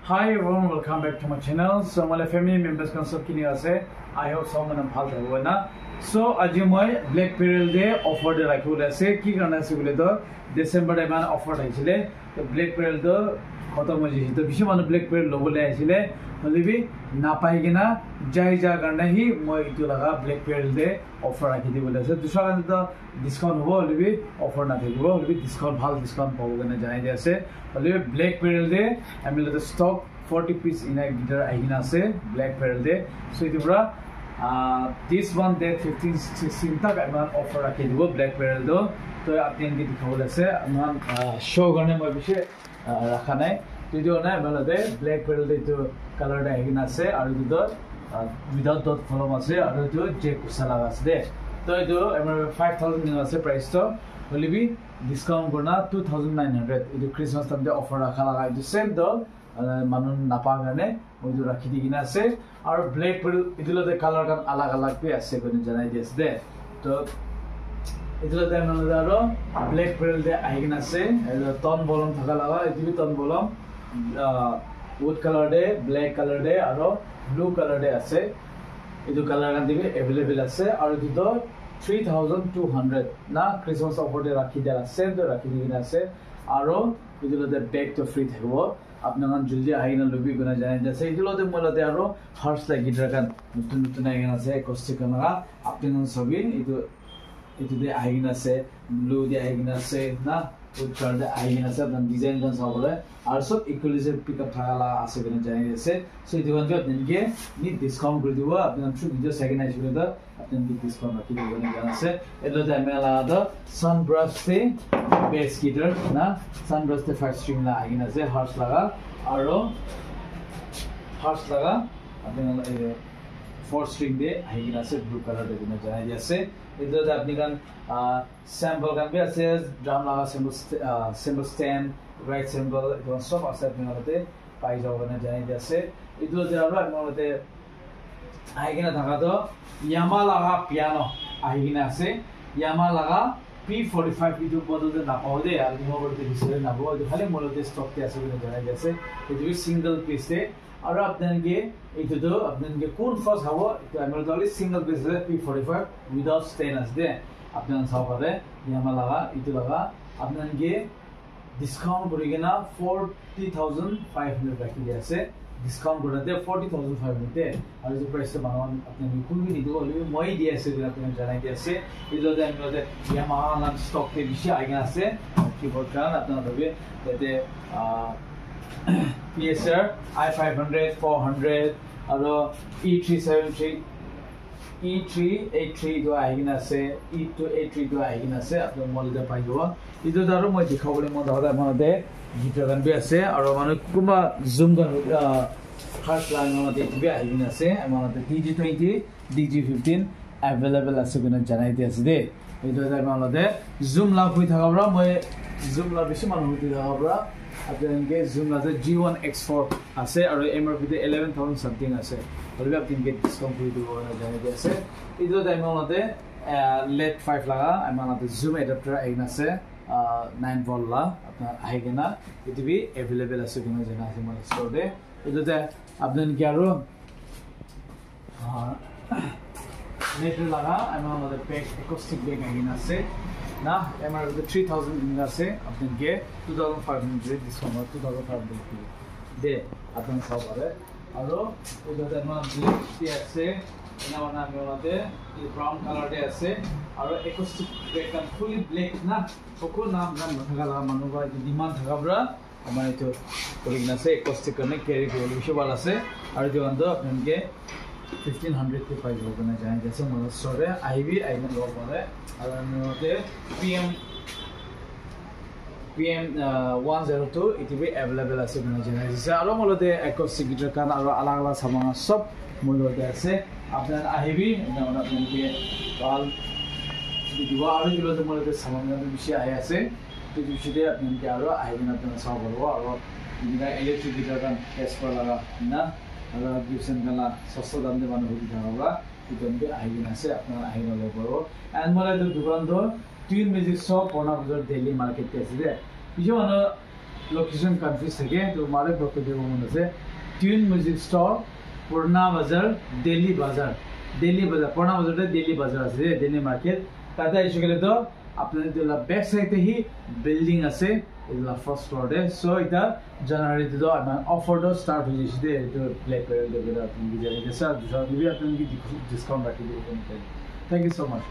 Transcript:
Hi everyone, welcome back to my channel. So my family members can sab kini ase. I hope someone am bhal thabo na. So aji moi Black Pearl Day offer de rakhibole ase. Ki karna ase bole to December de man offer aisile. To Black Pearl do khatam hoji. To bishi manu Black Pearl lobole aisile. Holebi na pai gina jai ja karna hi moi itu laga Black Pearl Day offer rakhi dibole ase. Dusra kan to discount hobo holebi offer na thakibo. Holebi discount bhal discount pabo gana janai di ase. Holebi Black Pearl Day I mean the stock 40 piece in a guitar ahina ase Black Pearl Day. So itu bra this one day 15 16 tak aman offer rakhi dibo Black Pearl do. To apni ki dikhawole ase aman show garne moi bishe rakha nai. Video na balade Black Pearl Day to color da ahina ase aru itu without dot column ase aru itu je kusala ase de. To itu amar 5000 ase price to holebi discount korna 2900 itu Christmas time de offer rakha laga itu same do মানুহ নাপা কাৰণে ওইটো ৰাখি দি কিনা আছে আৰু black পেল ইদিলতে colour কান আলাগ আলাগ pay আছে কোনে জানাই দি আছে দে তো ইদিলতে মানে আৰু ব্লেক পেল দে আহি কিনা আছে টন বলম থাকা লাগা ইদিবি টন বলম উড কালাৰ দে ব্লেক কালাৰ দে আৰু ব্লু কালাৰ দে আছে ইদু কালাৰ কান দিবি এভেইলেবল আছে আৰু ইদু 3200 না ক্ৰিসমাস অফাৰ দে ৰাখি দিয়া আছে তো ৰাখি দি কিনা আছে আৰু ইদিলতে ব্যাক তো ফ্রি থাকিব আপনার জলদি আইনা লবি গুনা জানেন যে এইগুলোতে মূলত আরো হার্স লাগি ড্রাগন নতুন নতুন আইনা আছে কস্টিক কামেরা আপনার ছবি এটুতে আইনা আছে ব্লু দি আইনা আছে না উড কালার আইনা আছে আপনার ডিজাইন গান সবলে আর সব ইকুয়ালিজে পিকআপ থাকালা আছে গুনা জানেন আছে সো এই দোকানকে আপনাকে নি ডিসকাউন্ট করে দিব আপনার থ্রু ভিডিও সেকেন্ড আসবে তো আপনাকে ডিসকাউন্ট রাখি দিব গুনা জানা আছে এটাতে আমি আলাদা সানব্রাশ তে বেস গিটার না সানব্রাশ তে ফার্স্ট স্ট্রিং লা আইনা আছে হার্স লাগা আৰু হার্স লাগা আপনার ফোর স্ট্রিং দে আইনা আছে ব্লু কালার দে গুনা জানাই আছে এটাতে আপনি গান স্যাম্পল গান বি আছে ড্রাম লাগা সিম্বল স্ট্যান্ড রাইট সিম্বল এবং সব আছে আপনাদের পাই যাও গুনা জানাই আছে এটাতে আরো আপনাদের আইনা থাকা তো ইয়ামা লাগা পিয়ানো আইনা আছে ইয়ামা লাগা P45 itu বদলতে না পাও দে আর নিমো বলতে হিসেবে না পাও যে খালি মূলত স্টকতে আছে বলে জানা যাচ্ছে এটা সিঙ্গেল পিসে আর আপনাকে এইটো তো আপনাকে কোন ফার্স্ট হবো তো আমরা তাহলে সিঙ্গেল পিসে P45 উইদাউট স্টেন আছে দে আপনারা সব পারে ইয়ামা লাগা ইটো লাগা আপনাকে ডিসকাউন্ট করে কিনা 40500 রাখি আছে ডিসকাউন্ট করে দে 40500 দে আর যে প্রাইসটা বানান আপনি কোন কি নিতে বলবি মই দি আছে যে আপনি জানাই দি আছে এজতে আমরা ইয়ামাহা লান স্টক তে বেশি আইগা আছে কিবোর্ড কান আপনারা ভাবে এতে PSR i500 400 আর E373 E383 তো আইগা আছে E283 তো আইগা আছে আপনি মলদা পাই যাব ইটো দারো মই দেখাবলে মন দাদা মনতে গিটার গান বি আছে আর মানে কুমা জুম গান হার্স লাইন মনতে বি আইগা আছে মনতে DG20 DG15 अवेलेबल আছে কোন জানাই দি আছে দে এইটো দাই মনতে জুম লাভ হই থাকাবরা মই জুম লাভ বেশি মান হই থাকাবরা আপনাকে জুম লাভ G1 X4 আছে আর MRP তে 11000 সামথিং আছে বলবে আপনাকে ডিসকাউন্ট করে দিব না জানাই দি আছে এইটো দাই মনতে LED 5 লাগা মনতে জুম অ্যাডাপ্টার আইনা আছে 9 volt la আপনার আইগেনা এটি বি अवेलेबल আছে কোন জানা আছে আমার স্টোরে এটাতে আপনার কি আরো নেটর লাগা আমাদের প্যাক অ্যাকোস্টিক ব্যাগ আইগেনা আছে না আমার 3000 ইন আছে আপনাকে 2500 ডিসকাউন্ট 2500 দে আপনার সব পারে আর এটাতে আমার ব্ল্যাক আছে না আমি আমাদের এই ব্রাউন কালার দে আছে আর অ্যাকোস্টিক ব্যাগ কান ফুলি ব্ল্যাক না সকল নাম গান থাকালা মানুষ বা ডিমান্ড থাকাবরা আমার এটো করিনা আছে অ্যাকোস্টিক কানে ক্যারি করে বেশি ভালো আছে আর যে বন্ধ আপনাকে 1500 তে পাই যাব না জানা যাচ্ছে আমার স্টোরে আইবি আইনা লগ করে আর আমাদের PM 102 ইটিবি अवेलेबल আছে না জানা যাচ্ছে আর মূলত অ্যাকোস্টিক গিটার কান আর আলাদা আলাদা সামান সব মূলত আছে আপনার আইবি আমরা আপনাকে ভাল দিবা আর এগুলোতে মূলত সামান গান বেশি আই আছে তো বিষয়তে আপনাকে আরো আইবেন আপনারা সব বলবো আর এটা ইলেকট্রিক গিটার গান টেস্ট করা লাগা না আর গিবসন গালা সস্তা দাম দিয়ে বানাবো গিটার হবে এটাকে আইবেন আছে আপনারা আইনা লব বলবো এন্ড মূলত দোকান তো টুইন মিউজিক শপ পনা বাজার দিল্লি মার্কেট আছে যে কিছু মানে লোকেশন কনফিউজ থাকে তো মারে বক্তব্য দিব মনে আছে টিউন মিউজিক স্টোর পুরনা বাজার দিল্লি বাজার পুরনা বাজারটা দিল্লি বাজার আছে দিল্লি মার্কেট তাতে এসে গেলে তো আপনাদের ব্যাক সাইডে হি বিল্ডিং আছে এগুলা ফার্স্ট ফ্লোরে সো এটা জানুয়ারিতে তো আমার অফারটা স্টার্ট হয়ে যাচ্ছে এটা ব্ল্যাক পেরিয়ড দেবে আপনি জানেন স্যার 200 দিবি আপনাকে ডিসকাউন্ট রাখি দেবো থ্যাংক ইউ সো মাচ